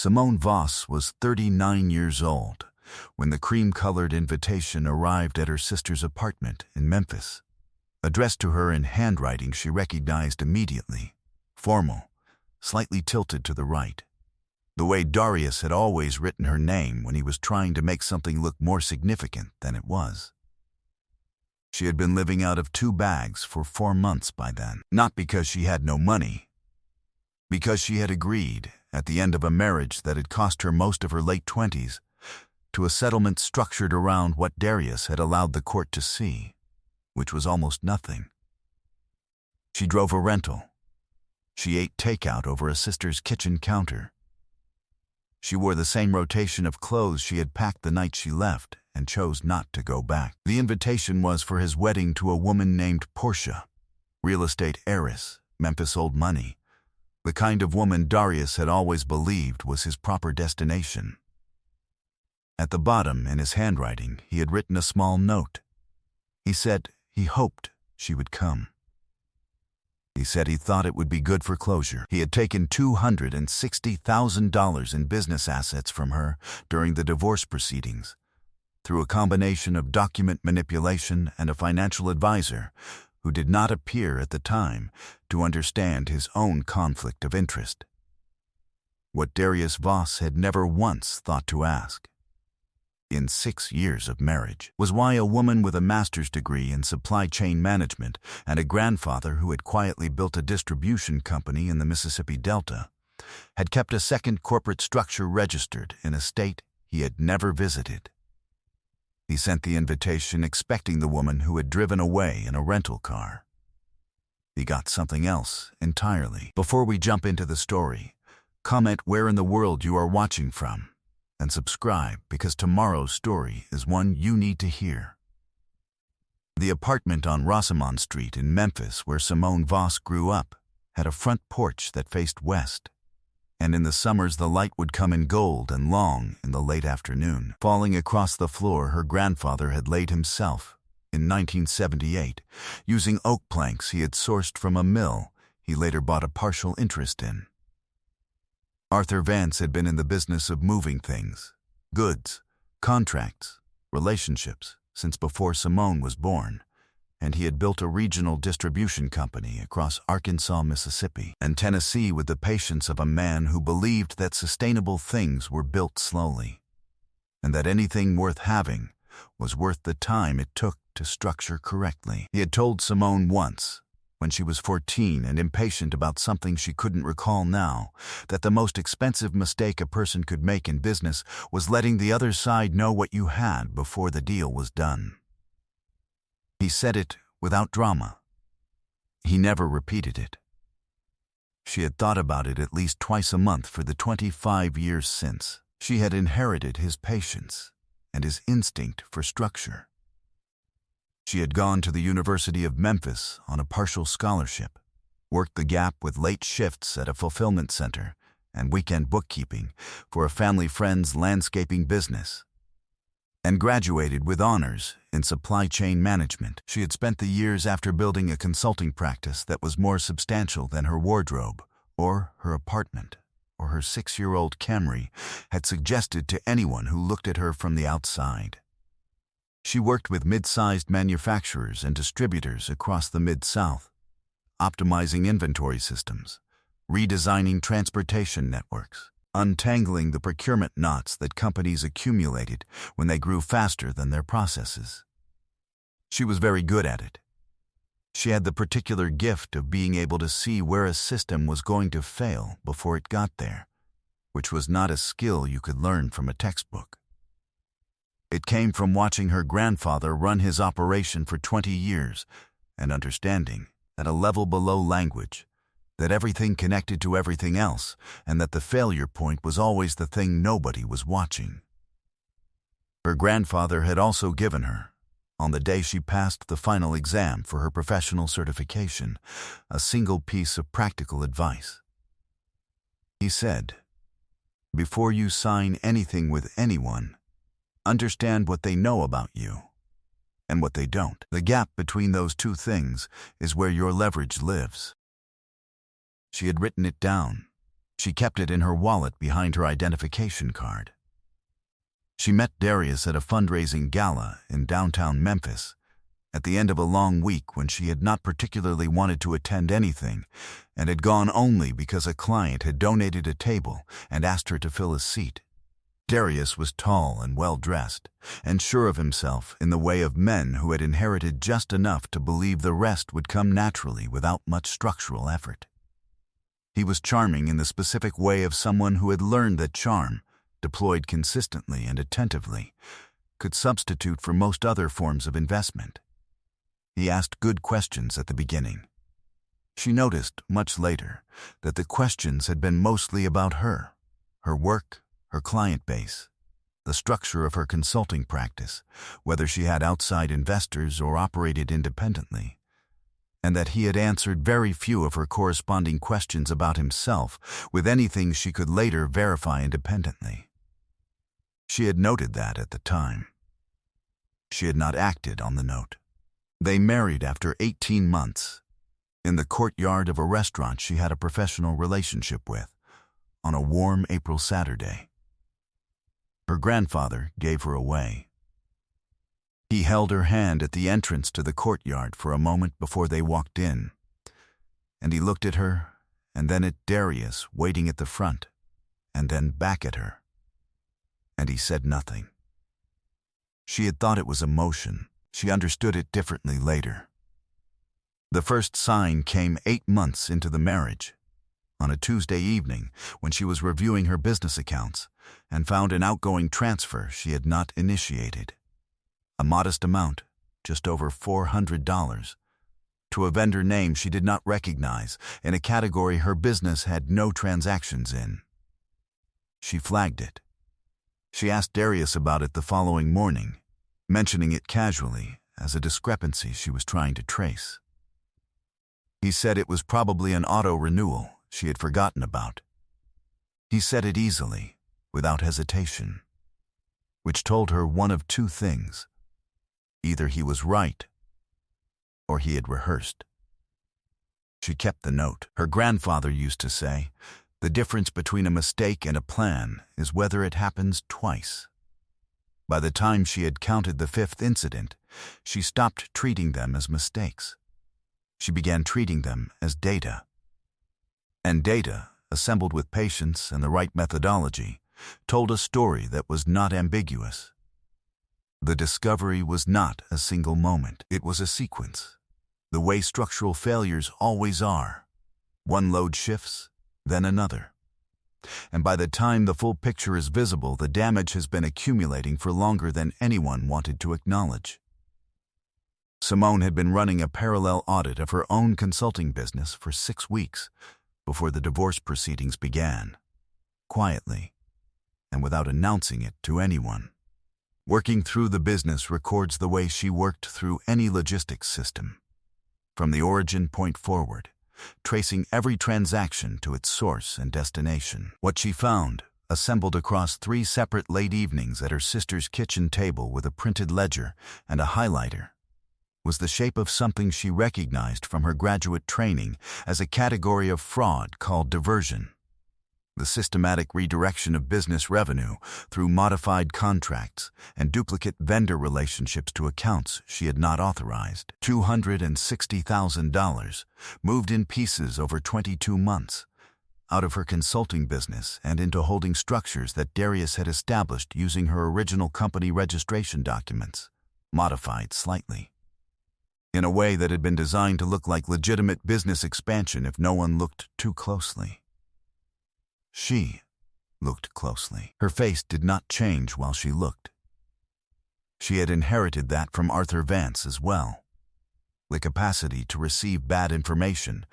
Simone Voss was 39 years old when the cream-colored invitation arrived at her sister's apartment in Memphis. Addressed to her in handwriting she recognized immediately, formal, slightly tilted to the right. The way Darius had always written her name when he was trying to make something look more significant than it was. She had been living out of 2 bags for 4 months by then, not because she had no money, because she had agreed, at the end of a marriage that had cost her most of her late 20s, to a settlement structured around what Darius had allowed the court to see, which was almost nothing. She drove a rental. She ate takeout over a sister's kitchen counter. She wore the same rotation of clothes she had packed the night she left and chose not to go back. The invitation was for his wedding to a woman named Portia, real estate heiress, Memphis old money, the kind of woman Darius had always believed was his proper destination. At the bottom, in his handwriting, he had written a small note. He said he hoped she would come. He said he thought it would be good for closure. He had taken $260,000 in business assets from her during the divorce proceedings, through a combination of document manipulation and a financial advisor who did not appear at the time to understand his own conflict of interest. What Darius Voss had never once thought to ask, in 6 years of marriage, was why a woman with a master's degree in supply chain management and a grandfather who had quietly built a distribution company in the Mississippi Delta had kept a second corporate structure registered in a state he had never visited. He sent the invitation expecting the woman who had driven away in a rental car. He got something else entirely. Before we jump into the story, comment where in the world you are watching from, and subscribe because tomorrow's story is one you need to hear. The apartment on Rosamond Street in Memphis where Simone Voss grew up had a front porch that faced west, and in the summers the light would come in gold and long in the late afternoon, falling across the floor her grandfather had laid himself in 1978, using oak planks he had sourced from a mill he later bought a partial interest in. Arthur Vance had been in the business of moving things, goods, contracts, relationships, since before Simone was born, and he had built a regional distribution company across Arkansas, Mississippi, and Tennessee with the patience of a man who believed that sustainable things were built slowly, and that anything worth having was worth the time it took to structure correctly. He had told Simone once, when she was 14 and impatient about something she couldn't recall now, that the most expensive mistake a person could make in business was letting the other side know what you had before the deal was done. He said it without drama. He never repeated it. She had thought about it at least twice a month for the 25 years since. She had inherited his patience and his instinct for structure. She had gone to the University of Memphis on a partial scholarship, worked the gap with late shifts at a fulfillment center and weekend bookkeeping for a family friend's landscaping business, and graduated with honors in supply chain management. She had spent the years after building a consulting practice that was more substantial than her wardrobe or her apartment or her 6-year-old Camry had suggested to anyone who looked at her from the outside. She worked with mid-sized manufacturers and distributors across the Mid-South, optimizing inventory systems, redesigning transportation networks, untangling the procurement knots that companies accumulated when they grew faster than their processes. She was very good at it. She had the particular gift of being able to see where a system was going to fail before it got there, which was not a skill you could learn from a textbook. It came from watching her grandfather run his operation for 20 years and understanding, at a level below language, that everything connected to everything else and that the failure point was always the thing nobody was watching. Her grandfather had also given her, on the day she passed the final exam for her professional certification, a single piece of practical advice. He said, "Before you sign anything with anyone, understand what they know about you and what they don't. The gap between those two things is where your leverage lives." She had written it down, She kept it in her wallet behind her identification card. She met Darius at a fundraising gala in downtown Memphis at the end of a long week when she had not particularly wanted to attend anything and had gone only because a client had donated a table and asked her to fill his seat. Darius was tall and well-dressed, and sure of himself in the way of men who had inherited just enough to believe the rest would come naturally without much structural effort. He was charming in the specific way of someone who had learned that charm, deployed consistently and attentively, could substitute for most other forms of investment. He asked good questions at the beginning. She noticed, much later, that the questions had been mostly about her work, her client base, the structure of her consulting practice, whether she had outside investors or operated independently, and that he had answered very few of her corresponding questions about himself with anything she could later verify independently. She had noted that at the time. She had not acted on the note. They married after 18 months, in the courtyard of a restaurant she had a professional relationship with, on a warm April Saturday. Her grandfather gave her away. He held her hand at the entrance to the courtyard for a moment before they walked in, and he looked at her and then at Darius waiting at the front, and then back at her. And he said nothing. She had thought it was emotion. She understood it differently later. The first sign came 8 months into the marriage, on a Tuesday evening when she was reviewing her business accounts and found an outgoing transfer she had not initiated. A modest amount, just over $400, to a vendor name she did not recognize in a category her business had no transactions in. She flagged it. She asked Darius about it the following morning, mentioning it casually as a discrepancy she was trying to trace. He said it was probably an auto renewal she had forgotten about. He said it easily, without hesitation, which told her one of two things. Either he was right, or he had rehearsed. She kept the note. Her grandfather used to say, the difference between a mistake and a plan is whether it happens twice. By the time she had counted the 5th incident, she stopped treating them as mistakes. She began treating them as data. And data, assembled with patience and the right methodology, told a story that was not ambiguous. The discovery was not a single moment. It was a sequence, the way structural failures always are. One load shifts, then another. And by the time the full picture is visible, the damage has been accumulating for longer than anyone wanted to acknowledge. Simone had been running a parallel audit of her own consulting business for 6 weeks before the divorce proceedings began, quietly, and without announcing it to anyone. Working through the business records the way she worked through any logistics system, from the origin point forward, tracing every transaction to its source and destination. What she found, assembled across 3 separate late evenings at her sister's kitchen table with a printed ledger and a highlighter, was the shape of something she recognized from her graduate training as a category of fraud called diversion. The systematic redirection of business revenue through modified contracts and duplicate vendor relationships to accounts she had not authorized. $260,000 moved in pieces over 22 months, out of her consulting business and into holding structures that Darius had established using her original company registration documents, modified slightly, in a way that had been designed to look like legitimate business expansion if no one looked too closely. She looked closely. Her face did not change while she looked. She had inherited that from Arthur Vance as well, the capacity to receive bad information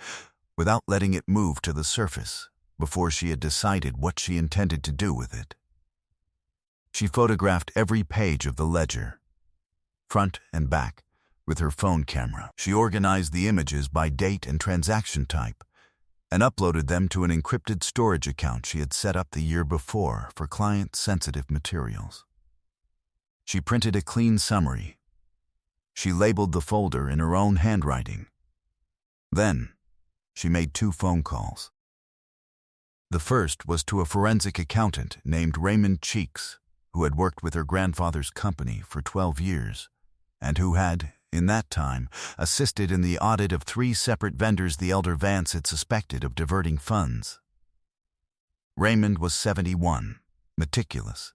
without letting it move to the surface before she had decided what she intended to do with it. She photographed every page of the ledger, front and back, with her phone camera. She organized the images by date and transaction type, and uploaded them to an encrypted storage account she had set up the year before for client-sensitive materials. She printed a clean summary. She labeled the folder in her own handwriting. Then, she made 2 phone calls. The first was to a forensic accountant named Raymond Cheeks, who had worked with her grandfather's company for 12 years, and who had, in that time, assisted in the audit of 3 separate vendors the elder Vance had suspected of diverting funds. Raymond was 71, meticulous,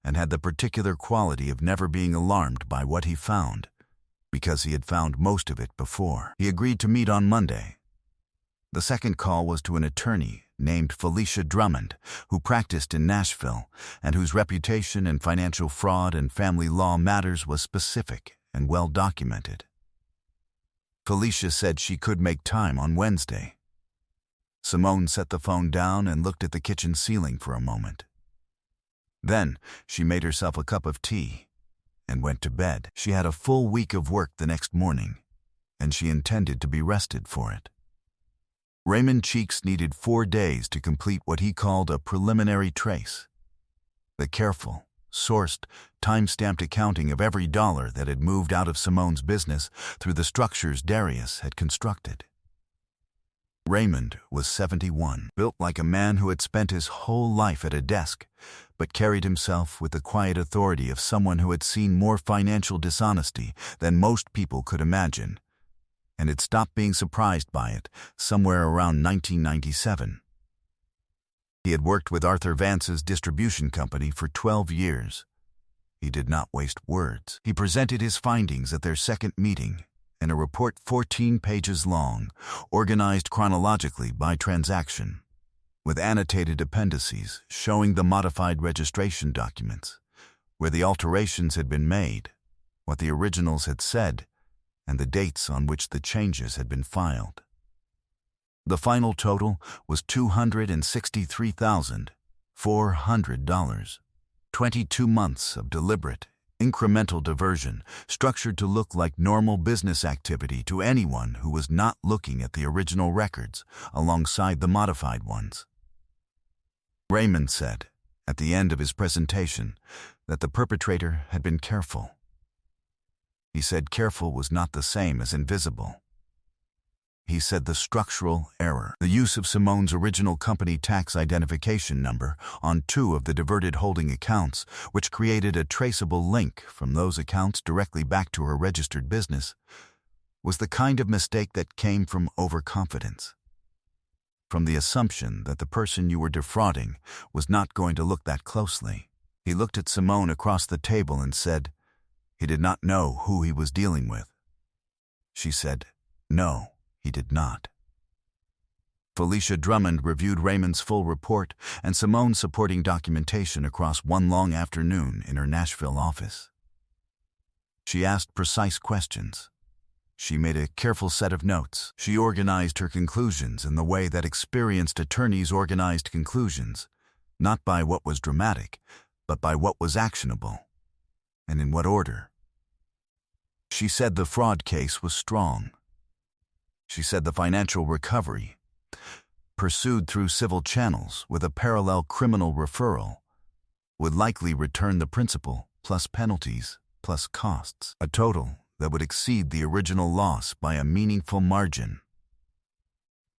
and had the particular quality of never being alarmed by what he found, because he had found most of it before. He agreed to meet on Monday. The second call was to an attorney named Felicia Drummond, who practiced in Nashville and whose reputation in financial fraud and family law matters was specific and well documented. Felicia said she could make time on Wednesday. Simone set the phone down and looked at the kitchen ceiling for a moment. Then she made herself a cup of tea and went to bed. She had a full week of work the next morning, and she intended to be rested for it. Raymond Cheeks needed 4 days to complete what he called a preliminary trace, the careful, sourced, time-stamped accounting of every dollar that had moved out of Simone's business through the structures Darius had constructed. Raymond was 71, built like a man who had spent his whole life at a desk, but carried himself with the quiet authority of someone who had seen more financial dishonesty than most people could imagine, and had stopped being surprised by it somewhere around 1997. He had worked with Arthur Vance's distribution company for 12 years. He did not waste words. He presented his findings at their second meeting in a report 14 pages long, organized chronologically by transaction, with annotated appendices showing the modified registration documents, where the alterations had been made, what the originals had said, and the dates on which the changes had been filed. The final total was $263,400. 22 months of deliberate, incremental diversion, structured to look like normal business activity to anyone who was not looking at the original records alongside the modified ones. Raymond said, at the end of his presentation, that the perpetrator had been careful. He said careful was not the same as invisible. He said the structural error, the use of Simone's original company tax identification number on 2 of the diverted holding accounts, which created a traceable link from those accounts directly back to her registered business, was the kind of mistake that came from overconfidence, from the assumption that the person you were defrauding was not going to look that closely. He looked at Simone across the table and said he did not know who he was dealing with. She said, no, he did not. Felicia Drummond reviewed Raymond's full report and Simone's supporting documentation across one long afternoon in her Nashville office. She asked precise questions. She made a careful set of notes. She organized her conclusions in the way that experienced attorneys organized conclusions, not by what was dramatic, but by what was actionable, and in what order. She said the fraud case was strong. She said the financial recovery, pursued through civil channels with a parallel criminal referral, would likely return the principal plus penalties plus costs, a total that would exceed the original loss by a meaningful margin.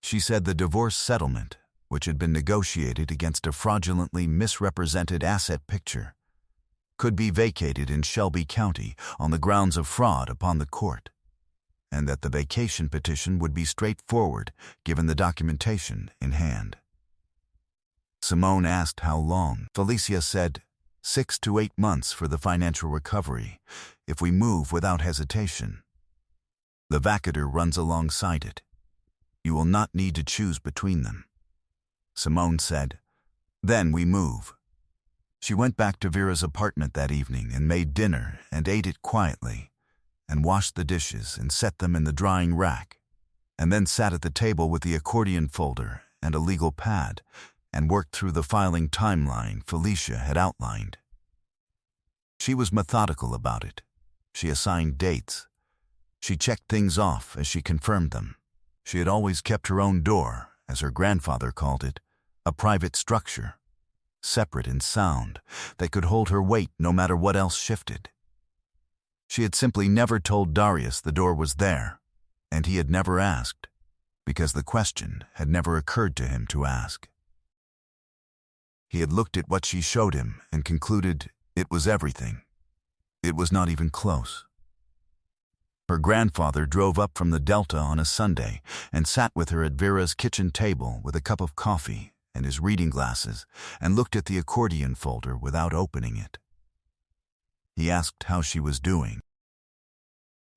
She said the divorce settlement, which had been negotiated against a fraudulently misrepresented asset picture, could be vacated in Shelby County on the grounds of fraud upon the court, and that the vacation petition would be straightforward given the documentation in hand. Simone asked how long. Felicia said, 6 to 8 months for the financial recovery, if we move without hesitation. The vacatur runs alongside it. You will not need to choose between them. Simone said, then we move. She went back to Vera's apartment that evening and made dinner and ate it quietly, and washed the dishes and set them in the drying rack, and then sat at the table with the accordion folder and a legal pad and worked through the filing timeline Felicia had outlined. She was methodical about it. She assigned dates. She checked things off as she confirmed them. She had always kept her own door, as her grandfather called it, a private structure, separate and sound, that could hold her weight no matter what else shifted. She had simply never told Darius the door was there, and he had never asked, because the question had never occurred to him to ask. He had looked at what she showed him and concluded it was everything. It was not even close. Her grandfather drove up from the Delta on a Sunday and sat with her at Vera's kitchen table with a cup of coffee and his reading glasses and looked at the accordion folder without opening it. He asked how she was doing.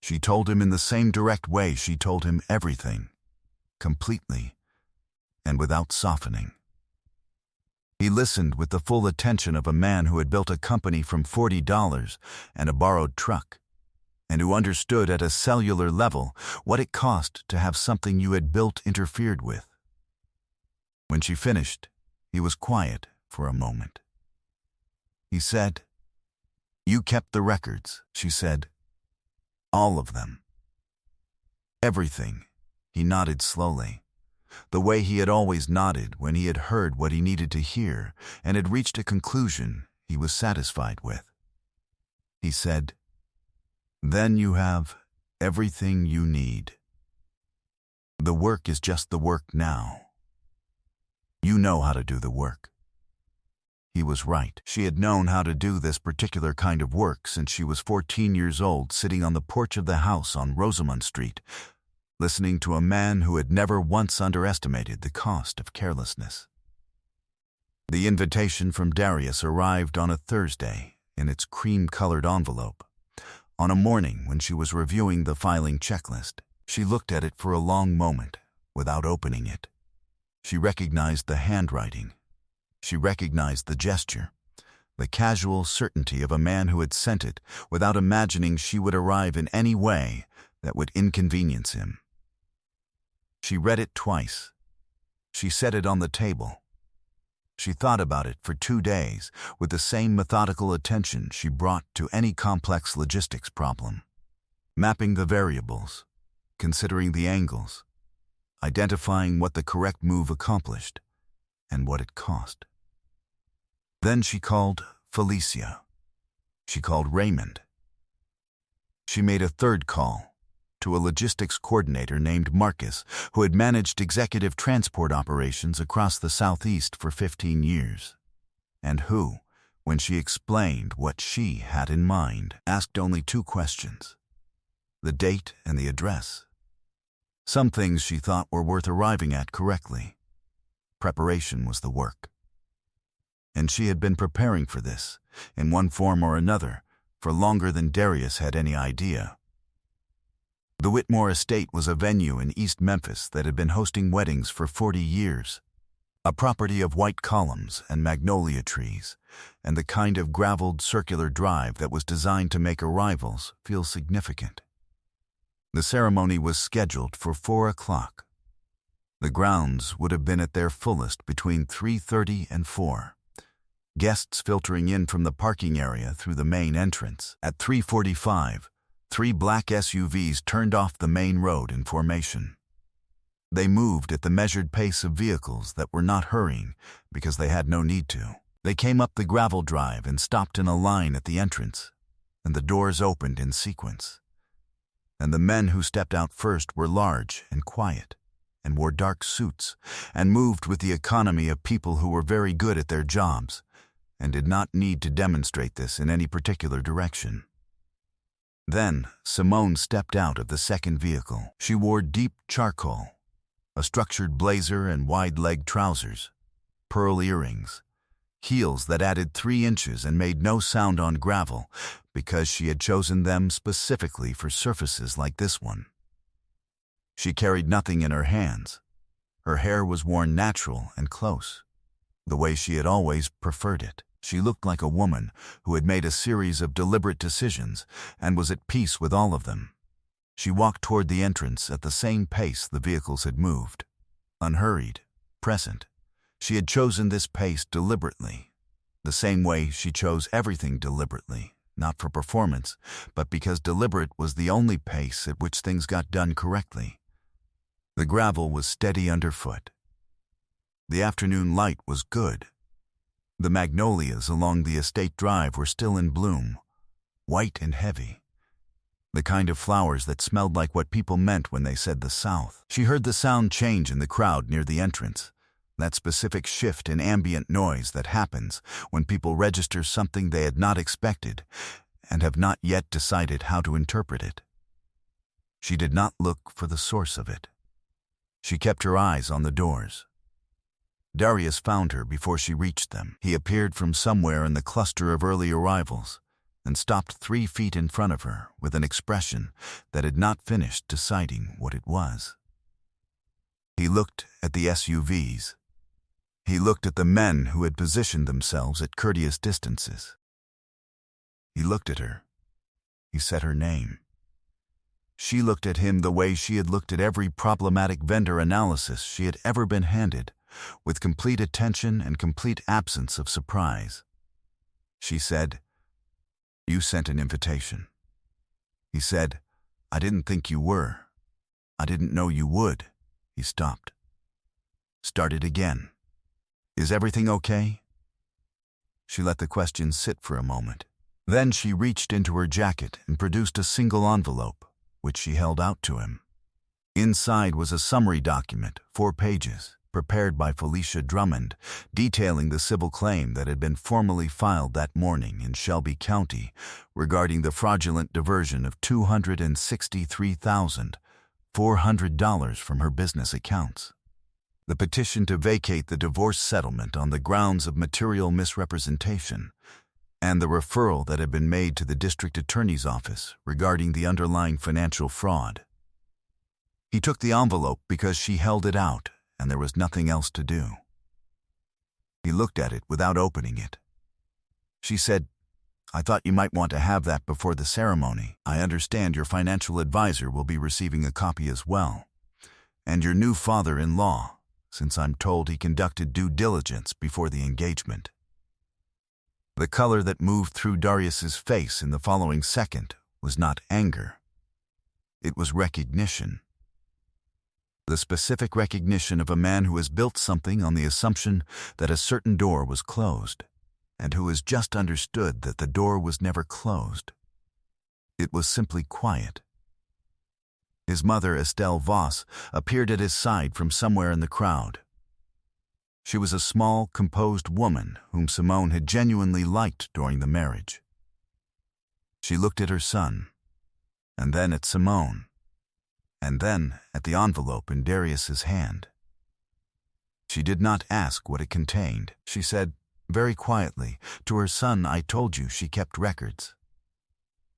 She told him in the same direct way she told him everything, completely, and without softening. He listened with the full attention of a man who had built a company from $40 and a borrowed truck, and who understood at a cellular level what it cost to have something you had built interfered with. When she finished, he was quiet for a moment. He said, "You kept the records," she said. "All of them." "Everything," he nodded slowly, the way he had always nodded when he had heard what he needed to hear and had reached a conclusion he was satisfied with. He said, "Then you have everything you need. The work is just the work now. You know how to do the work." He was right. She had known how to do this particular kind of work since she was 14 years old, sitting on the porch of the house on Rosamond Street, listening to a man who had never once underestimated the cost of carelessness. The invitation from Darius arrived on a Thursday in its cream-colored envelope. On a morning when she was reviewing the filing checklist, she looked at it for a long moment without opening it. She recognized the handwriting. She recognized the gesture, the casual certainty of a man who had sent it without imagining she would arrive in any way that would inconvenience him. She read it twice. She set it on the table. She thought about it for 2 days with the same methodical attention she brought to any complex logistics problem, mapping the variables, considering the angles, identifying what the correct move accomplished and what it cost. Then she called Felicia. She called Raymond. She made a third call to a logistics coordinator named Marcus, who had managed executive transport operations across the Southeast for 15 years, and who, when she explained what she had in mind, asked only 2 questions: the date and the address. Some things she thought were worth arriving at correctly. Preparation was the work. And she had been preparing for this, in one form or another, for longer than Darius had any idea. The Whitmore Estate was a venue in East Memphis that had been hosting weddings for 40 years, a property of white columns and magnolia trees, and the kind of graveled circular drive that was designed to make arrivals feel significant. The ceremony was scheduled for 4 o'clock. The grounds would have been at their fullest between 3:30 and 4. Guests filtering in from the parking area through the main entrance. At 3:45, 3 black SUVs turned off the main road in formation. They moved at the measured pace of vehicles that were not hurrying because they had no need to. They came up the gravel drive and stopped in a line at the entrance, and the doors opened in sequence. And the men who stepped out first were large and quiet, and wore dark suits, and moved with the economy of people who were very good at their jobs, and did not need to demonstrate this in any particular direction. Then Simone stepped out of the second vehicle. She wore deep charcoal, a structured blazer and wide-legged trousers, pearl earrings, heels that added 3 inches and made no sound on gravel because she had chosen them specifically for surfaces like this one. She carried nothing in her hands. Her hair was worn natural and close, the way she had always preferred it. She looked like a woman who had made a series of deliberate decisions and was at peace with all of them. She walked toward the entrance at the same pace the vehicles had moved, unhurried, present. She had chosen this pace deliberately, the same way she chose everything deliberately, not for performance, but because deliberate was the only pace at which things got done correctly. The gravel was steady underfoot. The afternoon light was good. The magnolias along the estate drive were still in bloom, white and heavy, the kind of flowers that smelled like what people meant when they said the South. She heard the sound change in the crowd near the entrance, that specific shift in ambient noise that happens when people register something they had not expected and have not yet decided how to interpret it. She did not look for the source of it. She kept her eyes on the doors. Darius found her before she reached them. He appeared from somewhere in the cluster of early arrivals and stopped 3 feet in front of her with an expression that had not finished deciding what it was. He looked at the SUVs. He looked at the men who had positioned themselves at courteous distances. He looked at her. He said her name. She looked at him the way she had looked at every problematic vendor analysis she had ever been handed, with complete attention and complete absence of surprise. She said, "You sent an invitation." He said, "I didn't think you were. I didn't know you would." He stopped. Started again. "Is everything okay?" She let the question sit for a moment. Then she reached into her jacket and produced a single envelope, which she held out to him. Inside was a summary document, 4 pages, prepared by Felicia Drummond, detailing the civil claim that had been formally filed that morning in Shelby County regarding the fraudulent diversion of $263,400 from her business accounts. The petition to vacate the divorce settlement on the grounds of material misrepresentation, and the referral that had been made to the district attorney's office regarding the underlying financial fraud. He took the envelope because she held it out and there was nothing else to do. He looked at it without opening it. She said, "I thought you might want to have that before the ceremony. I understand your financial advisor will be receiving a copy as well, and your new father-in-law, since I'm told he conducted due diligence before the engagement." The color that moved through Darius's face in the following second was not anger. It was recognition. The specific recognition of a man who has built something on the assumption that a certain door was closed, and who has just understood that the door was never closed. It was simply quiet. His mother, Estelle Voss, appeared at his side from somewhere in the crowd. She was a small, composed woman whom Simone had genuinely liked during the marriage. She looked at her son, and then at Simone, and then at the envelope in Darius's hand. She did not ask what it contained. She said, very quietly, to her son, "I told you she kept records."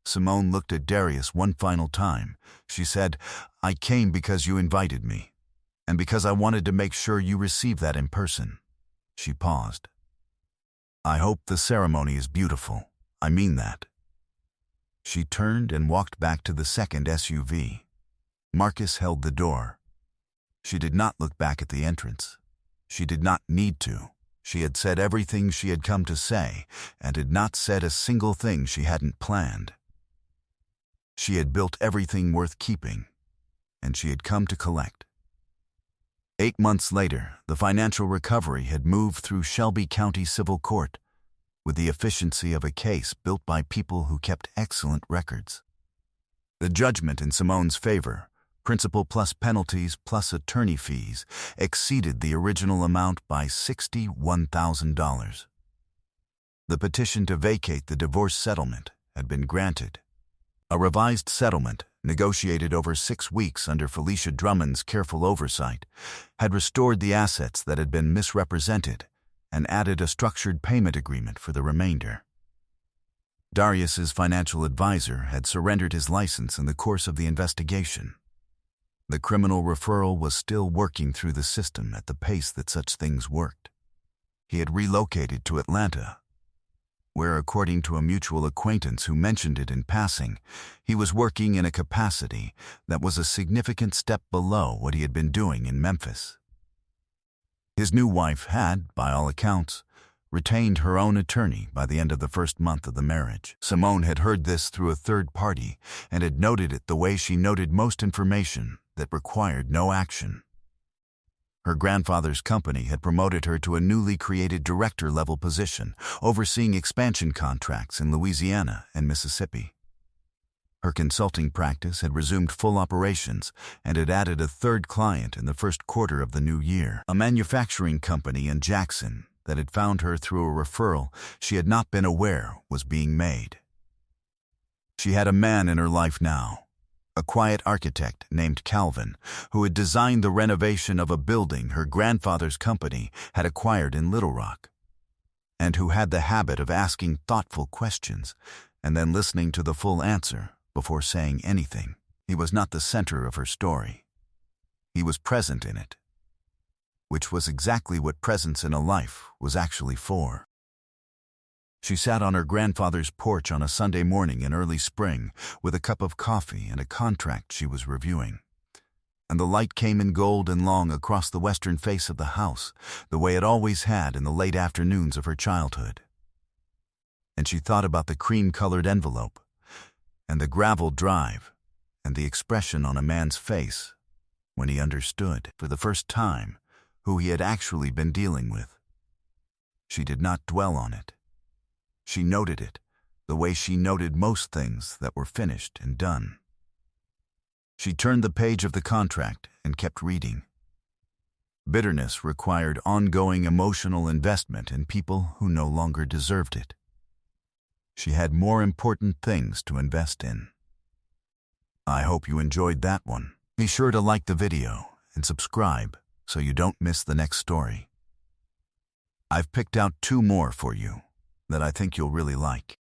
Simone looked at Darius one final time. She said, "I came because you invited me, and because I wanted to make sure you receive that in person." She paused. "I hope the ceremony is beautiful. I mean that." She turned and walked back to the second SUV. Marcus held the door. She did not look back at the entrance. She did not need to. She had said everything she had come to say, and had not said a single thing she hadn't planned. She had built everything worth keeping, and she had come to collect. 8 months later, the financial recovery had moved through Shelby County Civil Court with the efficiency of a case built by people who kept excellent records. The judgment in Simone's favor, principal plus penalties plus attorney fees, exceeded the original amount by $61,000. The petition to vacate the divorce settlement had been granted. A revised settlement, negotiated over 6 weeks under Felicia Drummond's careful oversight, had restored the assets that had been misrepresented and added a structured payment agreement for the remainder. Darius's financial advisor had surrendered his license in the course of the investigation. The criminal referral was still working through the system at the pace that such things worked. He had relocated to Atlanta, where, according to a mutual acquaintance who mentioned it in passing, he was working in a capacity that was a significant step below what he had been doing in Memphis. His new wife had, by all accounts, retained her own attorney by the end of the first month of the marriage. Simone had heard this through a third party and had noted it the way she noted most information that required no action. Her grandfather's company had promoted her to a newly created director-level position, overseeing expansion contracts in Louisiana and Mississippi. Her consulting practice had resumed full operations and had added a third client in the first quarter of the new year, a manufacturing company in Jackson that had found her through a referral she had not been aware was being made. She had a man in her life now, a quiet architect named Calvin, who had designed the renovation of a building her grandfather's company had acquired in Little Rock, and who had the habit of asking thoughtful questions and then listening to the full answer before saying anything. He was not the center of her story. He was present in it, which was exactly what presence in a life was actually for. She sat on her grandfather's porch on a Sunday morning in early spring with a cup of coffee and a contract she was reviewing. And the light came in gold and long across the western face of the house, the way it always had in the late afternoons of her childhood. And she thought about the cream-colored envelope, and the gravel drive, and the expression on a man's face when he understood, for the first time, who he had actually been dealing with. She did not dwell on it. She noted it, the way she noted most things that were finished and done. She turned the page of the contract and kept reading. Bitterness required ongoing emotional investment in people who no longer deserved it. She had more important things to invest in. I hope you enjoyed that one. Be sure to like the video and subscribe so you don't miss the next story. I've picked out 2 more for you that I think you'll really like.